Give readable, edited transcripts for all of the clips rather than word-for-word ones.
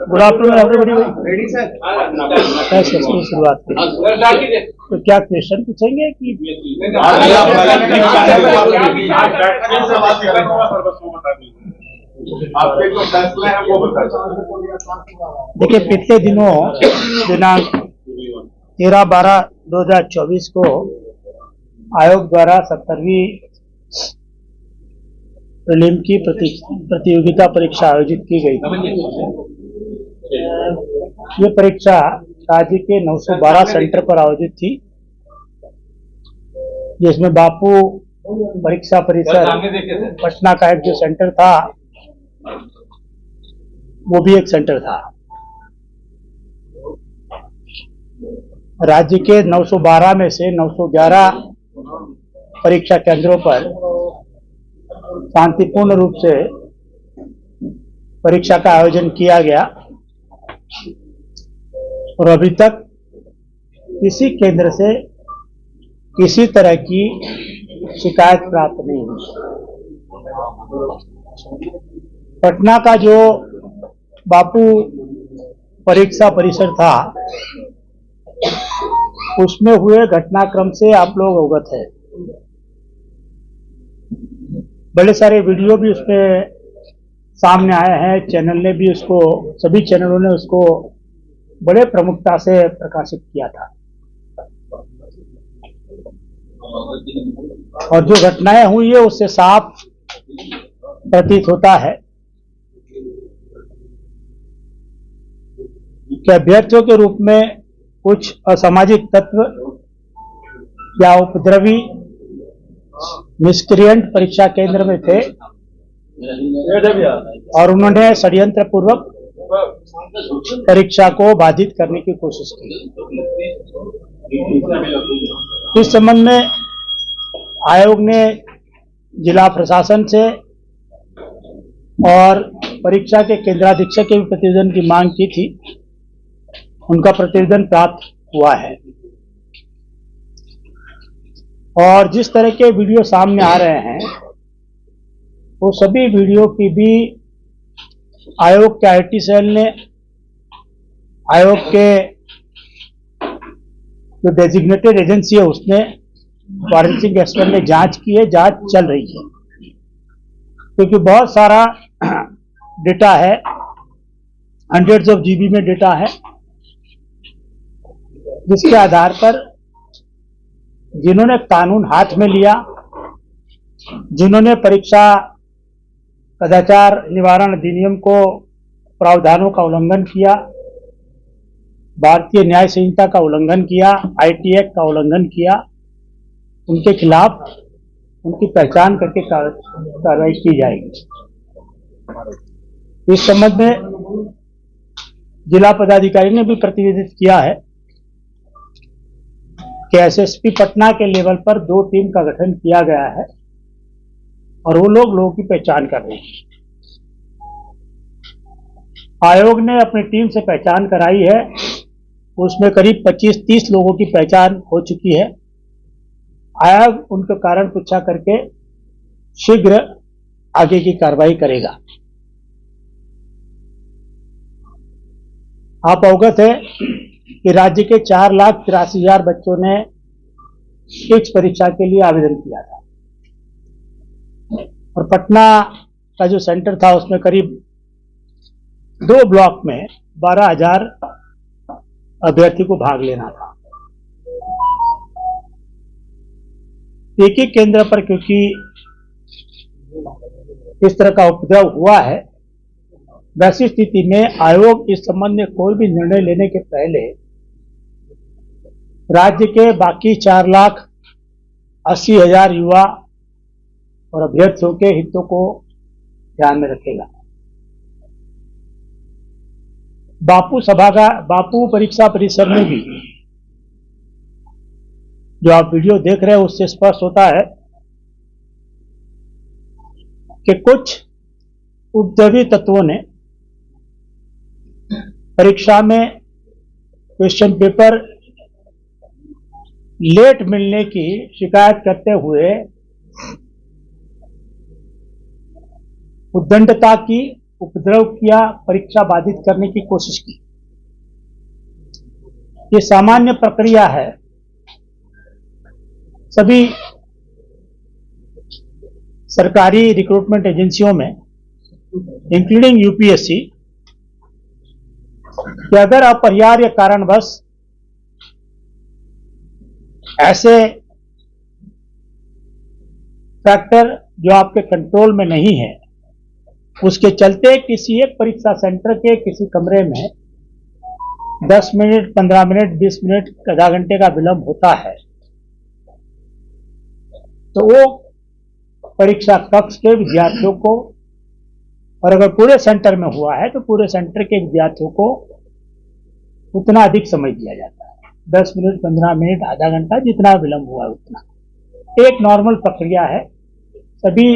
Good afternoon everybody. Ready sir? शुरुआत की तो क्या क्वेश्चन पूछेंगे कि आपके जो फैसले हैं वो बताइए। देखिए, पिछले दिनों दिनांक 13/12/2024 को आयोग द्वारा 70वीं प्रीलिम की प्रतियोगिता परीक्षा आयोजित की गई थी। ये परीक्षा राज्य के 912 सेंटर पर आयोजित थी, जिसमें बापू परीक्षा परिसर पटना का एक जो सेंटर था वो भी एक सेंटर था। राज्य के 912 में से 911 परीक्षा केंद्रों पर शांतिपूर्ण रूप से परीक्षा का आयोजन किया गया और अभी तक किसी केंद्र से किसी तरह की शिकायत प्राप्त नहीं हुई। पटना का जो बापू परीक्षा परिसर था उसमें हुए घटनाक्रम से आप लोग अवगत है। बड़े सारे वीडियो भी उसमें सामने आए हैं। चैनल ने भी उसको, सभी चैनलों ने उसको बड़े प्रमुखता से प्रकाशित किया था। और जो घटनाएं हुई है उससे साफ प्रतीत होता है कि अभ्यर्थियों के रूप में कुछ असामाजिक तत्व या उपद्रवी मिसक्रिएंट परीक्षा केंद्र में थे और उन्होंने षड्यंत्र पूर्वक परीक्षा को बाधित करने की कोशिश की। इस संबंध में आयोग ने जिला प्रशासन से और परीक्षा के केंद्राधीक्षक के भी प्रतिवेदन की मांग की थी। उनका प्रतिवेदन प्राप्त हुआ है और जिस तरह के वीडियो सामने आ रहे हैं वो सभी वीडियो की भी आयोग के आईटी सेल ने, आयोग के जो डेजिग्नेटेड एजेंसी है उसने, फॉरेंसिक एक्सपर्ट ने जांच की है, जांच चल रही है। क्योंकि बहुत सारा डेटा है, हंड्रेड्स ऑफ जीबी में डेटा है, जिसके आधार पर जिन्होंने कानून हाथ में लिया, जिन्होंने परीक्षा कदाचार निवारण अधिनियम को प्रावधानों का उल्लंघन किया, भारतीय न्याय संहिता का उल्लंघन किया, आईटी एक्ट का उल्लंघन किया, उनके खिलाफ उनकी पहचान करके कार्रवाई की जाएगी। इस संबंध में जिला पदाधिकारी ने भी प्रतिवेदित किया है कि एसएसपी पटना के लेवल पर 2 टीम का गठन किया गया है और वो लोगों की पहचान कर रहे हैं। आयोग ने अपनी टीम से पहचान कराई है, उसमें करीब 25-30 लोगों की पहचान हो चुकी है। आयोग उनका कारण पूछा करके शीघ्र आगे की कार्रवाई करेगा। आप अवगत है कि राज्य के 4,83,000 बच्चों ने इस परीक्षा के लिए आवेदन किया था और पटना का जो सेंटर था उसमें करीब 2 ब्लॉक में 12,000 अभ्यर्थी को भाग लेना था। एक ही केंद्र पर क्योंकि इस तरह का उपद्रव हुआ है, वैसी स्थिति में आयोग इस संबंध में कोई भी निर्णय लेने के पहले राज्य के बाकी 4,80,000 युवा और अभ्यर्थियों के हितों को ध्यान में रखेगा। बापू परीक्षा परिसर में भी जो आप वीडियो देख रहे हैं उससे स्पष्ट होता है कि कुछ उपद्रवी तत्वों ने परीक्षा में क्वेश्चन पेपर लेट मिलने की शिकायत करते हुए उद्दंडता की, उपद्रव किया, परीक्षा बाधित करने की कोशिश की। ये सामान्य प्रक्रिया है सभी सरकारी रिक्रूटमेंट एजेंसियों में, इंक्लूडिंग यूपीएससी, कि अगर अपरिहार्य कारणवश ऐसे फैक्टर जो आपके कंट्रोल में नहीं है, उसके चलते किसी एक परीक्षा सेंटर के किसी कमरे में 10 मिनट, 15 मिनट, 20 मिनट, आधा घंटे का विलंब होता है, तो वो परीक्षा कक्ष के विद्यार्थियों को, और अगर पूरे सेंटर में हुआ है तो पूरे सेंटर के विद्यार्थियों को उतना अधिक समय दिया जाता है। 10 मिनट, 15 मिनट, आधा घंटा, जितना विलंब हुआ उतना। एक नॉर्मल प्रक्रिया है। सभी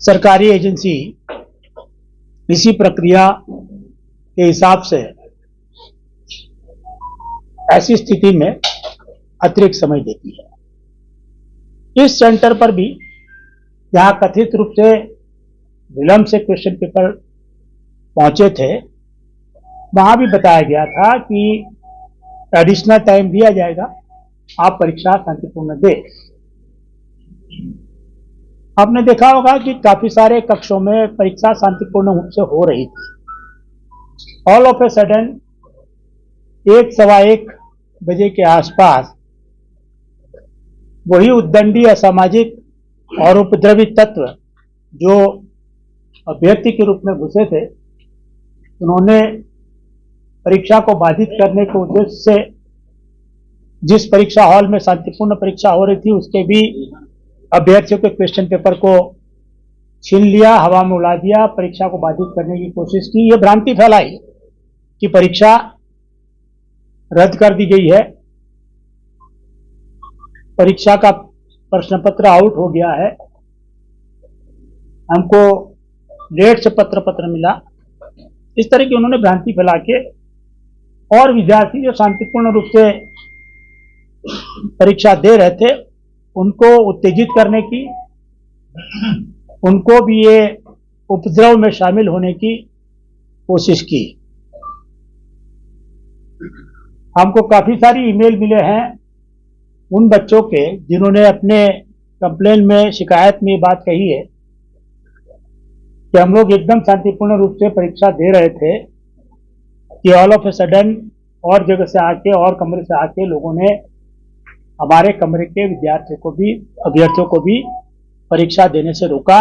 सरकारी एजेंसी इसी प्रक्रिया के हिसाब से ऐसी स्थिति में अतिरिक्त समय देती है। इस सेंटर पर भी जहां कथित रूप से विलंब से क्वेश्चन पेपर पहुंचे थे, वहां भी बताया गया था कि एडिशनल टाइम दिया जाएगा, आप परीक्षा शांतिपूर्ण दें। आपने देखा होगा कि काफी सारे कक्षों में परीक्षा शांतिपूर्ण रूप से हो रही थी। ऑल ऑफ ए सडन 1, सवा 1 बजे के आसपास वही उद्दंडी, असामाजिक और उपद्रवी तत्व जो अभ्यर्थी के रूप में घुसे थे, उन्होंने परीक्षा को बाधित करने के उद्देश्य से जिस परीक्षा हॉल में शांतिपूर्ण परीक्षा हो रही थी, उसके भी अभ्यर्थियों के क्वेश्चन पेपर को छीन लिया, हवा में उड़ा दिया, परीक्षा को बाधित करने की कोशिश की। ये भ्रांति फैलाई कि परीक्षा रद्द कर दी गई है, परीक्षा का प्रश्न पत्र आउट हो गया है, हमको लेट से पत्र मिला। इस तरह की उन्होंने भ्रांति फैला के और विद्यार्थी जो शांतिपूर्ण रूप से परीक्षा दे रहे थे उनको उत्तेजित करने की, उनको भी ये उपद्रव में शामिल होने की कोशिश की। हमको काफी सारी ईमेल मिले हैं उन बच्चों के जिन्होंने अपने कंप्लेन में, शिकायत में बात कही है कि हम लोग एकदम शांतिपूर्ण रूप से परीक्षा दे रहे थे कि ऑल ऑफ ए सडन और जगह से आके और कमरे से आके लोगों ने हमारे कमरे के विद्यार्थियों को भी, अभ्यर्थियों को भी परीक्षा देने से रोका,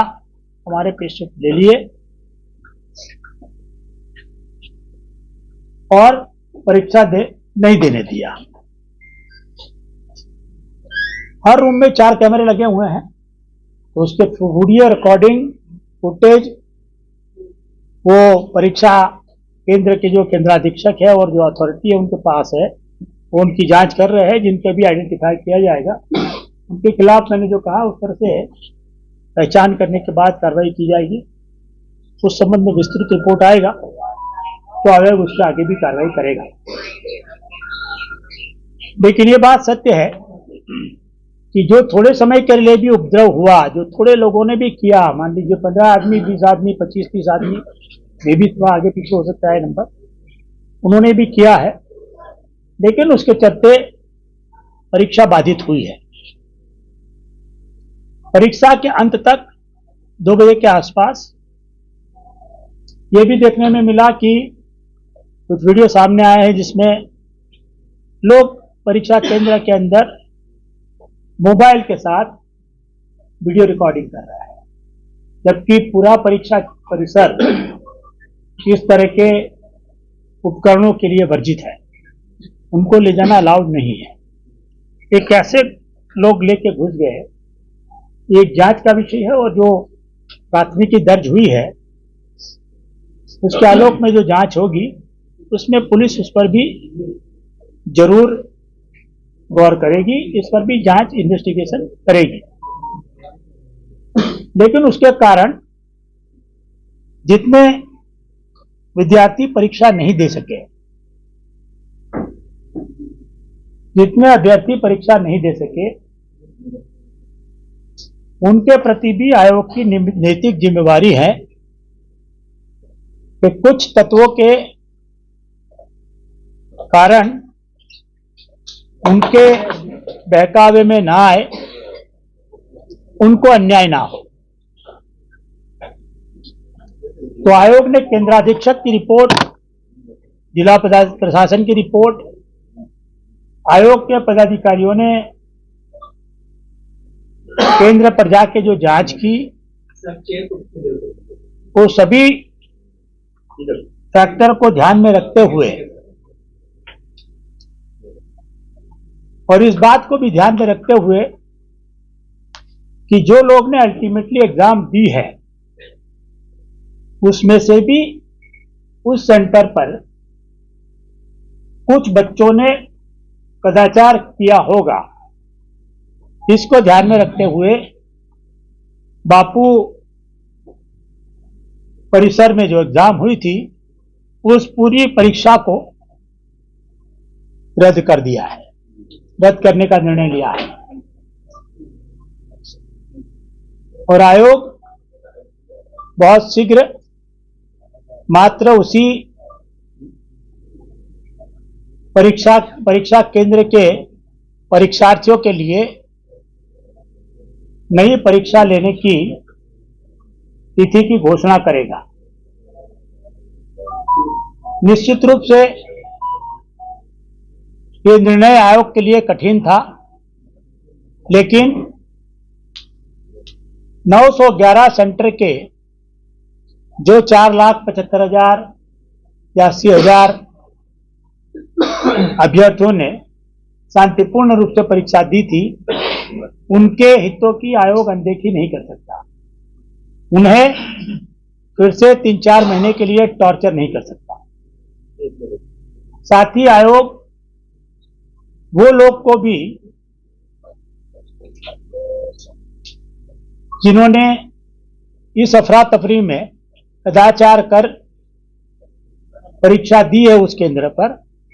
हमारे पेशेंट ले लिए और परीक्षा नहीं देने दिया। हर रूम में 4 कैमरे लगे हुए हैं, तो उसके वीडियो रिकॉर्डिंग फुटेज वो परीक्षा केंद्र के जो केंद्राधीक्षक है और जो अथॉरिटी है उनके पास है, वो उनकी जांच कर रहे हैं। जिनके भी आइडेंटिफाई किया जाएगा उनके खिलाफ मैंने जो कहा उस तरह से पहचान करने के बाद कार्रवाई की जाएगी। उस संबंध में विस्तृत रिपोर्ट आएगा तो आयोग उसके आगे भी कार्रवाई करेगा। लेकिन ये बात सत्य है कि जो थोड़े समय के लिए भी उपद्रव हुआ, जो थोड़े लोगों ने भी किया, मान लीजिए 15 आदमी, 20 आदमी, 25-30 आदमी, ये भी थोड़ा आगे पीछे हो सकता है नंबर, उन्होंने भी किया है, लेकिन उसके चलते परीक्षा बाधित हुई है। परीक्षा के अंत तक 2 बजे के आसपास ये भी देखने में मिला कि कुछ वीडियो सामने आए हैं जिसमें लोग परीक्षा केंद्र के अंदर मोबाइल के साथ वीडियो रिकॉर्डिंग कर रहा है, जबकि पूरा परीक्षा परिसर इस तरह के उपकरणों के लिए वर्जित है, उनको ले जाना अलाउड नहीं है। ये कैसे लोग लेके घुस गए, एक जांच का विषय है, और जो प्राथमिकी दर्ज हुई है उसके आलोक में जो जांच होगी उसमें पुलिस उस पर भी जरूर गौर करेगी, इस पर भी जांच, इन्वेस्टिगेशन करेगी। लेकिन उसके कारण जितने विद्यार्थी परीक्षा नहीं दे सके, जितने अभ्यर्थी परीक्षा नहीं दे सके उनके प्रति भी आयोग की नैतिक जिम्मेवारी है कि कुछ तत्वों के कारण उनके बहकावे में ना आए, उनको अन्याय ना हो। तो आयोग ने केंद्राधीक्षक की रिपोर्ट, जिला प्रशासन की रिपोर्ट, आयोग के पदाधिकारियों ने केंद्र पर जाके जो जांच की, वो सभी फैक्टर को ध्यान में रखते हुए और इस बात को भी ध्यान में रखते हुए कि जो लोग ने अल्टीमेटली एग्जाम दी है उसमें से भी उस सेंटर पर कुछ बच्चों ने कदाचार किया होगा, इसको ध्यान में रखते हुए बापू परिसर में जो एग्जाम हुई थी उस पूरी परीक्षा को रद्द कर दिया है, रद्द करने का निर्णय लिया है। और आयोग बहुत शीघ्र मात्र उसी परीक्षा केंद्र के परीक्षार्थियों के लिए नई परीक्षा लेने की तिथि की घोषणा करेगा। निश्चित रूप से ये निर्णय आयोग के लिए कठिन था, लेकिन 911 सेंटर के जो 4,75,000 या 80,000 अभ्यर्थियों ने शांतिपूर्ण रूप से परीक्षा दी थी, उनके हितों की आयोग अनदेखी नहीं कर सकता। उन्हें फिर से 3-4 महीने के लिए टॉर्चर नहीं कर सकता। साथ ही आयोग वो लोग को भी जिन्होंने इस अफरा तफरी में कदाचार कर परीक्षा दी है उस केंद्र पर,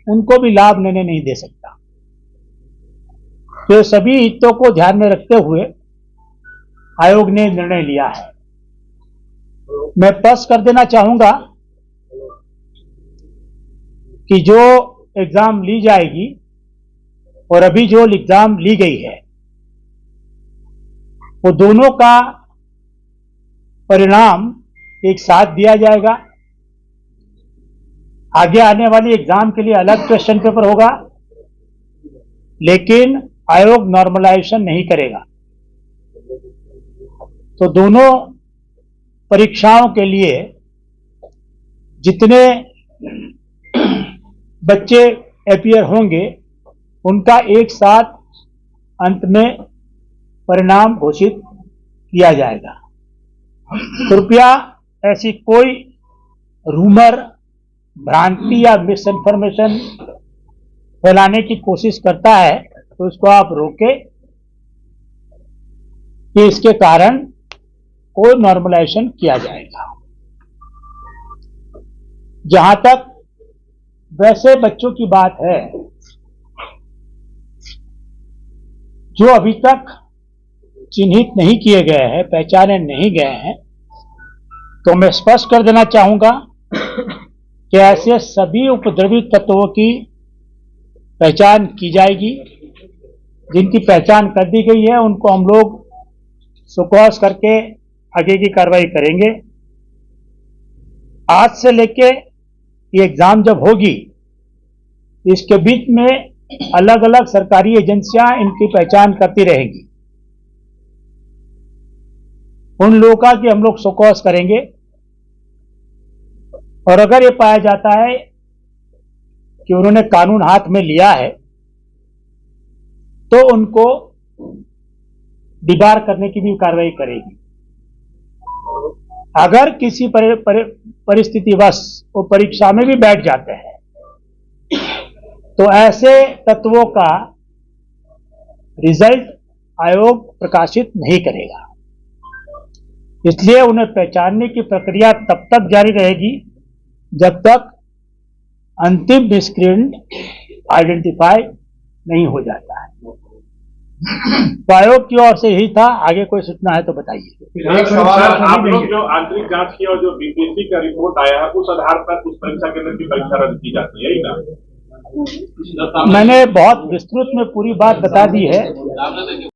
उनको भी लाभ लेने नहीं दे सकता। तो सभी हितों को ध्यान में रखते हुए आयोग ने निर्णय लिया है। मैं स्पष्ट कर देना चाहूंगा कि जो एग्जाम ली जाएगी और अभी जो एग्जाम ली गई है, वो दोनों का परिणाम एक साथ दिया जाएगा। आगे आने वाली एग्जाम के लिए अलग क्वेश्चन पेपर होगा, लेकिन आयोग नॉर्मलाइजेशन नहीं करेगा। तो दोनों परीक्षाओं के लिए जितने बच्चे अपीयर होंगे उनका एक साथ अंत में परिणाम घोषित किया जाएगा। कृपया ऐसी कोई रूमर, भ्रांति या मिस इन्फॉर्मेशन फैलाने की कोशिश करता है तो उसको आप रोकें कि इसके कारण कोई नॉर्मलाइजेशन किया जाएगा। जहां तक वैसे बच्चों की बात है जो अभी तक चिन्हित नहीं किए गए हैं, पहचाने नहीं गए हैं, तो मैं स्पष्ट कर देना चाहूंगा कि ऐसे सभी उपद्रवी तत्वों की पहचान की जाएगी। जिनकी पहचान कर दी गई है उनको हम लोग सुकौश करके आगे की कार्रवाई करेंगे। आज से लेके ये एग्जाम जब होगी, इसके बीच में अलग अलग सरकारी एजेंसियां इनकी पहचान करती रहेंगी। उन लोगों का कि हम लोग सुकौश करेंगे, और अगर ये पाया जाता है कि उन्होंने कानून हाथ में लिया है तो उनको डिबार करने की भी कार्रवाई करेगी। अगर किसी परिस्थितिवश वो परीक्षा में भी बैठ जाते हैं तो ऐसे तत्वों का रिजल्ट आयोग प्रकाशित नहीं करेगा। इसलिए उन्हें पहचानने की प्रक्रिया तब तक जारी रहेगी जब तक अंतिम मिसक्रेडेंट आइडेंटिफाई नहीं हो जाता है। तो आयोग की ओर से यही था। आगे कोई सूचना है तो बताइए। एक सवाल, आप लोग जो आंतरिक जांच की और जो बीपीएससी का रिपोर्ट आया है उस आधार पर उस परीक्षा केंद्र की परीक्षा रद्द की जाती है, यही ना? मैंने बहुत विस्तृत में पूरी बात बता दी है।